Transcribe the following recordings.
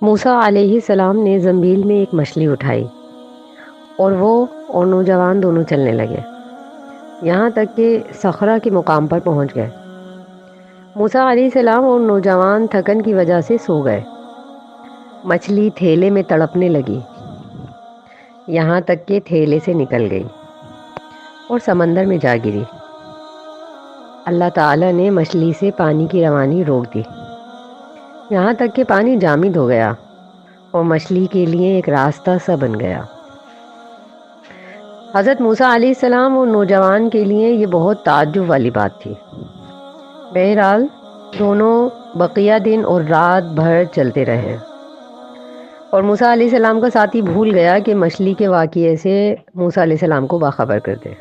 موسیٰ علیہ السلام نے زنبیل میں ایک مچھلی اٹھائی اور وہ اور نوجوان دونوں چلنے لگے، یہاں تک کہ صخرہ کے مقام پر پہنچ گئے۔ موسیٰ علیہ السلام اور نوجوان تھکن کی وجہ سے سو گئے۔ مچھلی تھیلے میں تڑپنے لگی، یہاں تک کہ تھیلے سے نکل گئی اور سمندر میں جا گری۔ اللہ تعالیٰ نے مچھلی سے پانی کی روانی روک دی، یہاں تک کہ پانی جامد ہو گیا اور مچھلی کے لیے ایک راستہ سا بن گیا۔ حضرت موسیٰ علیہ السلام اور نوجوان کے لیے یہ بہت تعجب والی بات تھی۔ بہرحال دونوں بقیہ دن اور رات بھر چلتے رہے اور موسیٰ علیہ السلام کا ساتھی بھول گیا کہ مچھلی کے واقعے سے موسیٰ علیہ السلام کو باخبر کر دے۔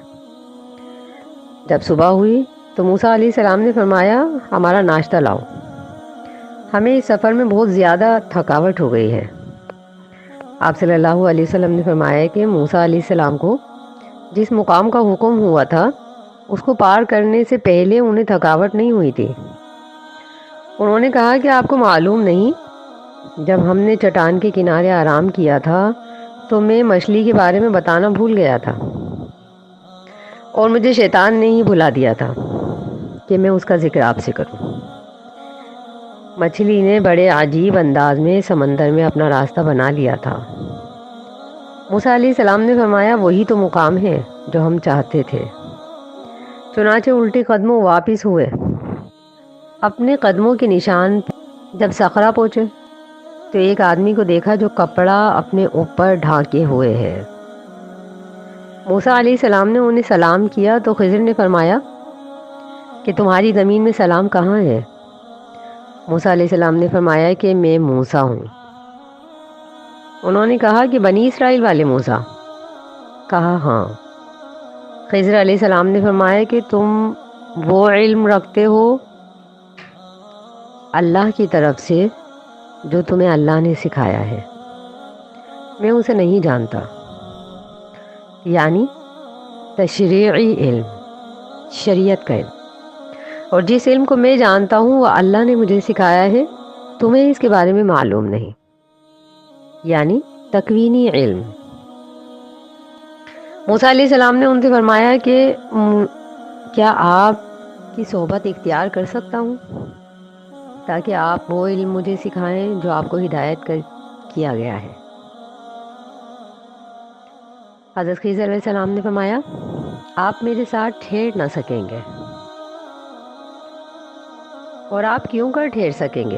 جب صبح ہوئی تو موسیٰ علیہ السلام نے فرمایا، ہمارا ناشتہ لاؤ، ہمیں اس سفر میں بہت زیادہ تھکاوٹ ہو گئی ہے۔ آپ صلی اللہ علیہ وسلم نے فرمایا کہ موسیٰ علیہ السلام کو جس مقام کا حکم ہوا تھا اس کو پار کرنے سے پہلے انہیں تھکاوٹ نہیں ہوئی تھی۔ انہوں نے کہا کہ آپ کو معلوم نہیں، جب ہم نے چٹان کے کنارے آرام کیا تھا تو میں مچھلی کے بارے میں بتانا بھول گیا تھا اور مجھے شیطان نے ہی بھلا دیا تھا کہ میں اس کا ذکر آپ سے کروں۔ مچھلی نے بڑے عجیب انداز میں سمندر میں اپنا راستہ بنا لیا تھا۔ موسیٰ علیہ السلام نے فرمایا، وہی تو مقام ہے جو ہم چاہتے تھے۔ چنانچہ الٹے قدموں واپس ہوئے۔ اپنے قدموں کے نشان جب صخرہ پہنچے تو ایک آدمی کو دیکھا جو کپڑا اپنے اوپر ڈھانکے ہوئے ہے۔ موسیٰ علیہ السلام نے انہیں سلام کیا تو خضر نے فرمایا کہ تمہاری زمین میں سلام کہاں ہے؟ موسیٰ علیہ السلام نے فرمایا کہ میں موسیٰ ہوں۔ انہوں نے کہا کہ بنی اسرائیل والے موسیٰ؟ کہا ہاں۔ خضر علیہ السلام نے فرمایا کہ تم وہ علم رکھتے ہو اللہ کی طرف سے جو تمہیں اللہ نے سکھایا ہے، میں اسے نہیں جانتا، یعنی تشریعی علم، شریعت کا علم، اور جس علم کو میں جانتا ہوں وہ اللہ نے مجھے سکھایا ہے، تمہیں اس کے بارے میں معلوم نہیں، یعنی تکوینی علم۔ موسیٰ علیہ السلام نے ان سے فرمایا کہ کیا آپ کی صحبت اختیار کر سکتا ہوں تاکہ آپ وہ علم مجھے سکھائیں جو آپ کو ہدایت کیا گیا ہے؟ حضرت خضر علیہ السلام نے فرمایا، آپ میرے ساتھ ٹھہر نہ سکیں گے۔ اور آپ کیوں کر ٹھہر سکیں گے؟